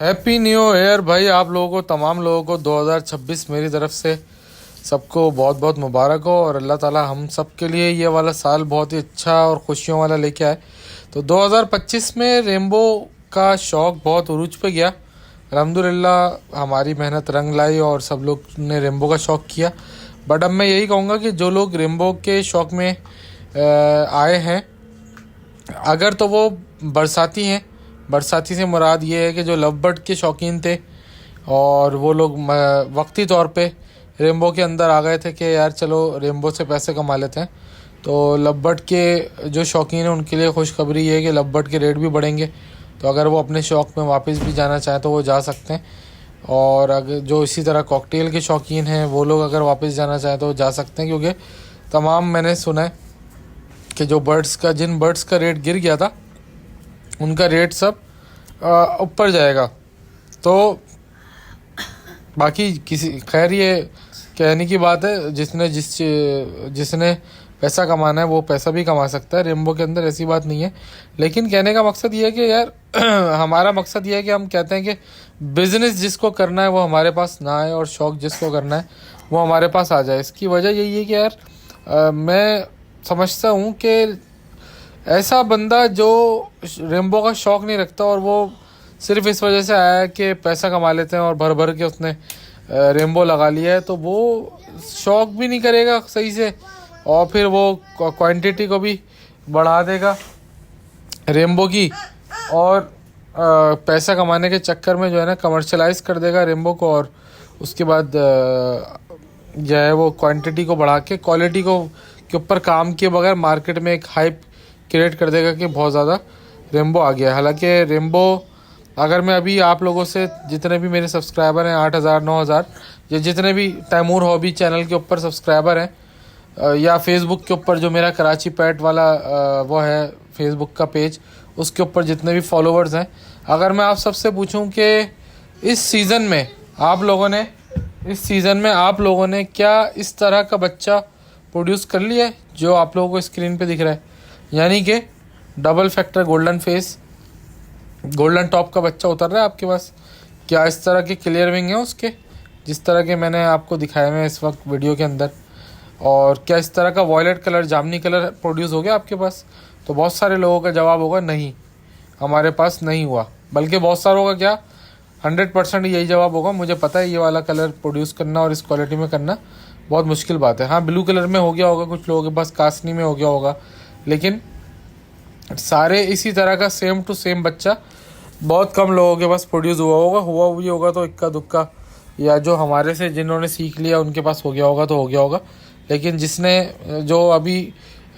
Happy new year भाई। आप लोगों को, तमाम लोगों को 2026 मेरी तरफ से सबको बहुत बहुत मुबारक हो और अल्लाह ताला हम सब के लिए ये वाला साल बहुत ही अच्छा और खुशियों वाला लेके आए। तो 2025 में रेम्बो का शौक़ बहुत उरूज पे गया। अल्हम्दुलिल्लाह हमारी मेहनत रंग लाई और सब लोग ने रेम्बो का शौक़ किया। बट अब मैं यही कहूँगा कि जो लोग रेम्बो के शौक़ में आए हैं, अगर तो वो बरसाती हैं, बरसाती से मुराद ये है कि जो लव बर्ड के शौकीन थे और वो लोग वक्ती तौर पे रेम्बो के अंदर आ गए थे कि यार चलो रेम्बो से पैसे कमा लेते हैं, तो लव बर्ड के जो शौकीन हैं उनके लिए खुशखबरी ये है कि लव बर्ड के रेट भी बढ़ेंगे। तो अगर वो अपने शौक़ में वापस भी जाना चाहें तो वो जा सकते हैं। और अगर जो इसी तरह कॉकटेल के शौकीन हैं वो लोग अगर वापस जाना चाहें तो जा सकते हैं, क्योंकि तमाम मैंने सुना है कि जो बर्ड्स का, जिन बर्ड्स का रेट गिर गया था उनका रेट सब ऊपर जाएगा। तो बाकी किसी, खैर ये कहने की बात है, जिसने पैसा कमाना है वो पैसा भी कमा सकता है रेम्बो के अंदर, ऐसी बात नहीं है। लेकिन कहने का मकसद ये है कि यार हमारा मकसद ये है कि हम कहते हैं कि बिज़नेस जिसको करना है वो हमारे पास ना आए और शौक़ जिसको करना है वो हमारे पास आ जाए। इसकी वजह यही है कि यार मैं समझता हूँ कि ऐसा बंदा जो रेम्बो का शौक़ नहीं रखता और वो सिर्फ इस वजह से आया है कि पैसा कमा लेते हैं और भर भर के उसने रेम्बो लगा लिया है, तो वो शौक़ भी नहीं करेगा सही से और फिर वो क्वांटिटी को भी बढ़ा देगा रेम्बो की और पैसा कमाने के चक्कर में जो है ना कमर्शलाइज कर देगा रेम्बो को। और उसके बाद जो है वो क्वांटिटी को बढ़ा के क्वालिटी को के ऊपर काम किए बगैर मार्केट में एक हाइप क्रिएट कर देगा कि बहुत ज़्यादा रेम्बो आ गया। हालांकि रेम्बो, अगर मैं अभी आप लोगों से, जितने भी मेरे सब्सक्राइबर हैं 8,000 9,000, या जितने भी तैमूर हॉबी चैनल के ऊपर सब्सक्राइबर हैं या फेसबुक के ऊपर जो मेरा कराची पैट वाला वो है फेसबुक का पेज, उसके ऊपर जितने भी फॉलोवर्स हैं, अगर मैं आप सबसे पूछूं कि इस सीज़न में आप लोगों ने क्या इस तरह का बच्चा प्रोड्यूस कर लिया है जो आप लोगों को स्क्रीन पे दिख रहा है, यानी कि double factor golden face, golden top का बच्चा उतर रहा है आपके पास? क्या इस तरह के क्लियर विंग हैं उसके, जिस तरह के मैंने आपको दिखाए हैं इस वक्त वीडियो के अंदर? और क्या इस तरह का वॉयलेट कलर, जामनी कलर प्रोड्यूस हो गया आपके पास? तो बहुत सारे लोगों का जवाब होगा नहीं, हमारे पास नहीं हुआ। बल्कि बहुत सारों का क्या, 100% यही जवाब होगा, मुझे पता है ये वाला कलर प्रोड्यूस करना और इस क्वालिटी में करना बहुत मुश्किल बात है। हाँ, ब्लू कलर में हो गया होगा कुछ लोगों के पास, कासनी में हो गया होगा, लेकिन सारे इसी तरह का सेम टू सेम बच्चा बहुत कम लोगों के पास प्रोड्यूस हुआ भी होगा तो इक्का दुक्का, या जो हमारे से जिन्होंने सीख लिया उनके पास हो गया होगा तो हो गया होगा। लेकिन जिसने, जो अभी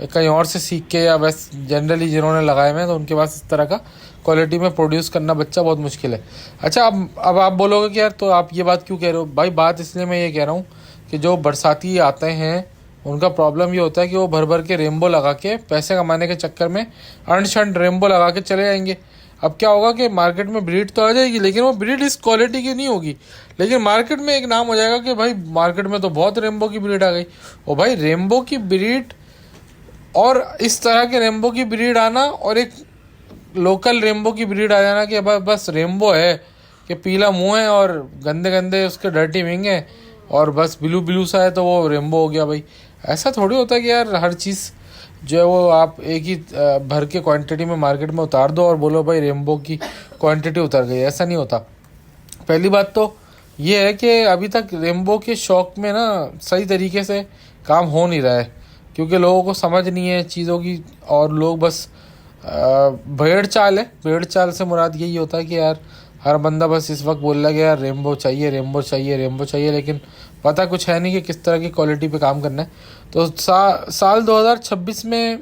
कहीं और से सीख के या बस जनरली जिन्होंने लगाए हुए हैं, तो उनके पास इस तरह का क्वालिटी में प्रोड्यूस करना बच्चा बहुत मुश्किल है। अच्छा, अब आप बोलोगे कि यार तो आप ये बात क्यों कह रहे हो भाई? बात इसलिए मैं ये कह रहा हूँ कि जो बरसाती आते हैं उनका प्रॉब्लम ये होता है कि वो भर भर के रेम्बो लगा के पैसे कमाने के चक्कर में अनशंट रेम्बो लगा के चले जाएंगे। अब क्या होगा कि मार्केट में ब्रीड तो आ जाएगी, लेकिन वो ब्रीड इस क्वालिटी की नहीं होगी। लेकिन मार्केट में एक नाम हो जाएगा कि भाई मार्केट में तो बहुत रेम्बो की ब्रीड आ गई। और भाई रेम्बो की ब्रीड और इस तरह के रेम्बो की ब्रीड आना और एक लोकल रेम्बो की ब्रीड आ जाना कि बस रेम्बो है कि पीला मुंह है और गंदे गंदे उसके डर्टी विंग है और बस ब्लू ब्लू सा है तो वो रेम्बो हो गया। भाई ऐसा थोड़ी होता है कि यार हर चीज़ जो है वो आप एक ही भर के क्वांटिटी में मार्केट में उतार दो और बोलो भाई रेम्बो की क्वांटिटी उतर गई। ऐसा नहीं होता। पहली बात तो ये है कि अभी तक रेम्बो के शौक़ में ना सही तरीके से काम हो नहीं रहा है, क्योंकि लोगों को समझ नहीं है चीज़ों की और लोग बस भेड़ चाल है। भेड़ चाल से मुराद यही होता है कि यार हर बंदा बस इस वक्त बोल रहा है कि यार रेम्बो चाहिए, रेम्बो चाहिए, रेम्बो चाहिए, लेकिन पता कुछ है नहीं कि किस तरह की क्वालिटी पे काम करना है। तो साल 2026 में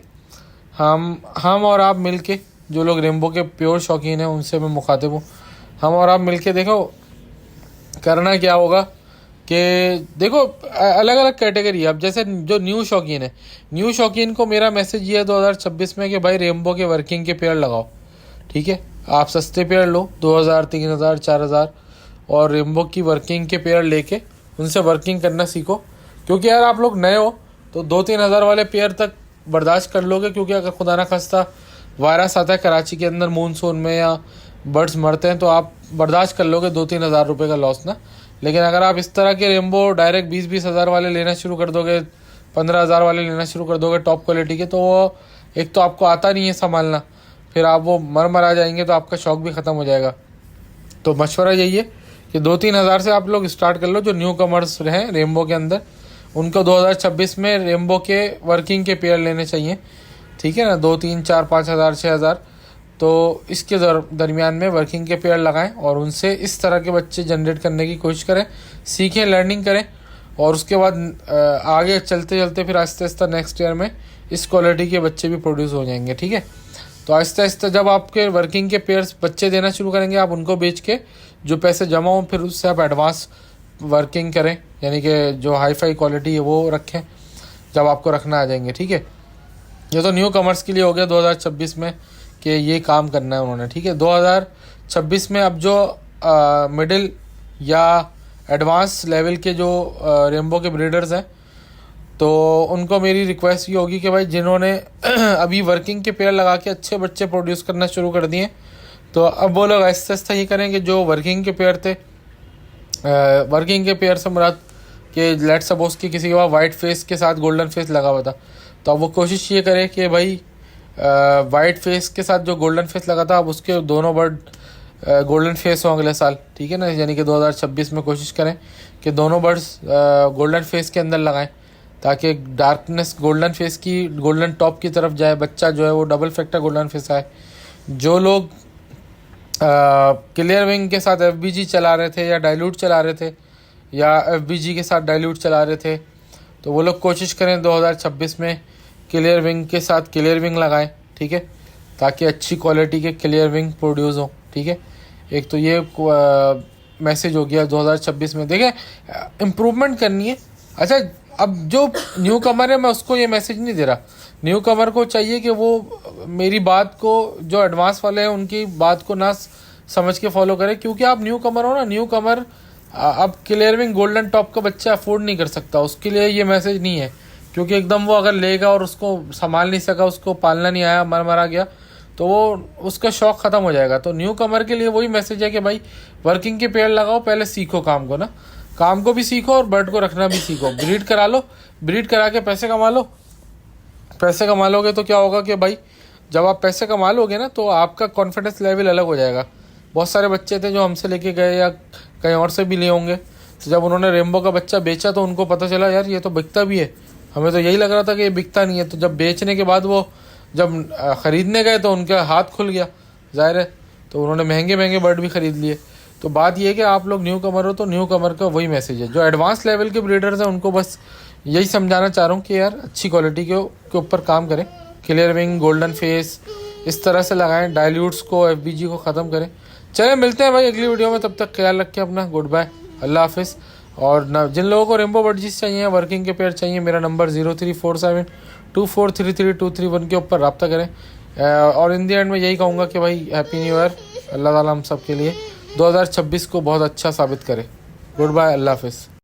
हम और आप मिलके, जो लोग रेम्बो के प्योर शौकीन हैं उनसे मैं मुखातिब हूँ, हम और आप मिलके देखो करना क्या होगा कि देखो अलग अलग कैटेगरी है। अब जैसे जो न्यू शौकीन है, न्यू शौकीन को मेरा मैसेज ये है 2026 में कि भाई रेम्बो के वर्किंग के पेयर लगाओ। ठीक है, आप सस्ते पेयर लो 2,000 3,000 4,000 और रेम्बो की वर्किंग के पेयर लेके उनसे वर्किंग करना सीखो। क्योंकि यार आप लोग नए हो तो 2-3 हज़ार वाले पेयर तक बर्दाश्त कर लोगे, क्योंकि अगर खुदा ना खास्ता वायरस आता है कराची के अंदर मानसून में या बर्ड्स मरते हैं तो आप बर्दाश्त कर लोगे 2-3 हज़ार रुपये का लॉस ना। लेकिन अगर आप इस तरह के रेम्बो डायरेक्ट 20-20 हज़ार वाले लेना शुरू कर दोगे, 15 हज़ार वाले लेना शुरू कर दोगे टॉप क्वालिटी के, तो वो एक तो आपको आता नहीं है संभालना, फिर आप वो मर आ जाएंगे तो आपका शौक भी ख़त्म हो जाएगा। तो मशवरा यही है कि 2-3 हज़ार से आप लोग स्टार्ट कर लो। जो न्यू कमर्स हैं रेम्बो के अंदर, उनको 2026 में रेम्बो के वर्किंग के पेयर लेने चाहिए, ठीक है ना। 2-3-4-5 हज़ार 6 हज़ार, तो इसके दरमियान में वर्किंग के पेयर लगाएं और उनसे इस तरह के बच्चे जनरेट करने की कोशिश करें, सीखें, लर्निंग करें, और उसके बाद आगे चलते चलते फिर आहिस्ता आहिस्ता नेक्स्ट ईयर में इस क्वालिटी के बच्चे भी प्रोड्यूस हो जाएंगे, ठीक है। तो आहिस्ता आहिस्ता जब आपके वर्किंग के पेयर्स बच्चे देना शुरू करेंगे, आप उनको बेच के जो पैसे जमा हों फिर उससे आप एडवांस वर्किंग करें, यानी कि जो हाई फाई क्वालिटी है वो रखें जब आपको रखना आ जाएंगे, ठीक है। ये तो न्यू कमर्स के लिए हो गया 2026 में कि ये काम करना है उन्होंने, ठीक है। 2026 में अब जो मिडिल या एडवांस लेवल के जो रेम्बो के ब्रीडर्स हैं, तो उनको मेरी रिक्वेस्ट ये होगी कि भाई जिन्होंने अभी वर्किंग के पेयर लगा के अच्छे बच्चे प्रोड्यूस करना शुरू कर दिए, तो अब वो लोग आहिस्ता आहिस्ता ये करेंगे जो वर्किंग के पेयर थे, वर्किंग के पेयर से मुराद कि लेट सपोज कि किसी के पास वाइट फेस के साथ गोल्डन फेस लगा हुआ था, तो अब वो कोशिश ये करे कि भाई वाइट फेस के साथ जो गोल्डन फेस लगा था अब उसके दोनों बर्ड गोल्डन फेस हो अगले साल, ठीक है ना। यानी कि 2026 में कोशिश करें कि दोनों बर्ड्स गोल्डन फेस के अंदर लगाएं, ताकि डार्कनेस गोल्डन फेस की गोल्डन टॉप की तरफ जाए, बच्चा जो है वो डबल फैक्टर गोल्डन फेस आए। जो लोग क्लियर विंग के साथ एफबीजी चला रहे थे या डाइल्यूट चला रहे थे या एफबीजी के साथ डाइल्यूट चला रहे थे, तो वो लोग कोशिश करें 2026 में क्लियर विंग के साथ क्लियर विंग लगाएं, ठीक है, ताकि अच्छी क्वालिटी के क्लियर विंग प्रोड्यूस हो, ठीक है। एक तो ये मैसेज हो गया 2026 में। देखें, इम्प्रूवमेंट करनी है। अच्छा, अब जो न्यू कमर है मैं उसको ये मैसेज नहीं दे रहा, न्यू कमर को चाहिए कि वो मेरी बात को, जो एडवांस वाले हैं उनकी बात को ना समझ के फॉलो करें, क्योंकि आप न्यू कमर हो ना, न्यू कमर अब क्लियर विंग गोल्डन टॉप का बच्चा अफोर्ड नहीं कर सकता, उसके लिए ये मैसेज नहीं है। क्योंकि एकदम वो अगर लेगा और उसको संभाल नहीं सका, उसको पालना नहीं आया, मरा गया, तो वो उसका शौक ख़त्म हो जाएगा। तो न्यू कमर के लिए वही मैसेज है कि भाई वर्किंग के पेयर लगाओ, पहले सीखो काम को ना, काम को भी सीखो और बर्ड को रखना भी सीखो, ब्रीड करा लो, ब्रीड करा के पैसे कमा लो। पैसे कमा लोगे तो क्या होगा कि भाई जब आप पैसे कमा लोगे ना तो आपका कॉन्फिडेंस लेवल अलग हो जाएगा। बहुत सारे बच्चे थे जो हमसे लेके गए या कहीं और से भी लिए होंगे, तो जब उन्होंने रेम्बो का बच्चा बेचा तो उनको पता चला यार ये तो बिकता भी है, हमें तो यही लग रहा था कि ये बिकता नहीं है। तो जब बेचने के बाद वो जब ख़रीदने गए तो उनका हाथ खुल गया, जाहिर है, तो उन्होंने महंगे महंगे बर्ड भी ख़रीद लिए। तो बात ये है कि आप लोग न्यू कमर हो तो न्यू कमर का वही मैसेज है। जो एडवांस लेवल के ब्रीडर्स हैं उनको बस यही समझाना चाह रहा हूँ कि यार अच्छी क्वालिटी के ऊपर काम करें, क्लियर विंग, गोल्डन फेस इस तरह से लगाएं, डाइल्यूट्स को, एफबीजी को ख़त्म करें। चले मिलते हैं भाई अगली वीडियो में, तब तक ख्याल रखें अपना, गुड बाय, अल्लाह हाफिज़। और जिन लोगों को रेम्बो बर्डजीज चाहिए, वर्किंग के पेयर चाहिए, मेरा नंबर 0347243331 के ऊपर रब्ता करें। और इन दी एंड में यही कहूँगा कि भाई हैप्पी न्यू ईयर, अल्लाह ताला हम सब के लिए 2026 को बहुत अच्छा साबित करे। गुड बाय, अल्लाह हाफिज़।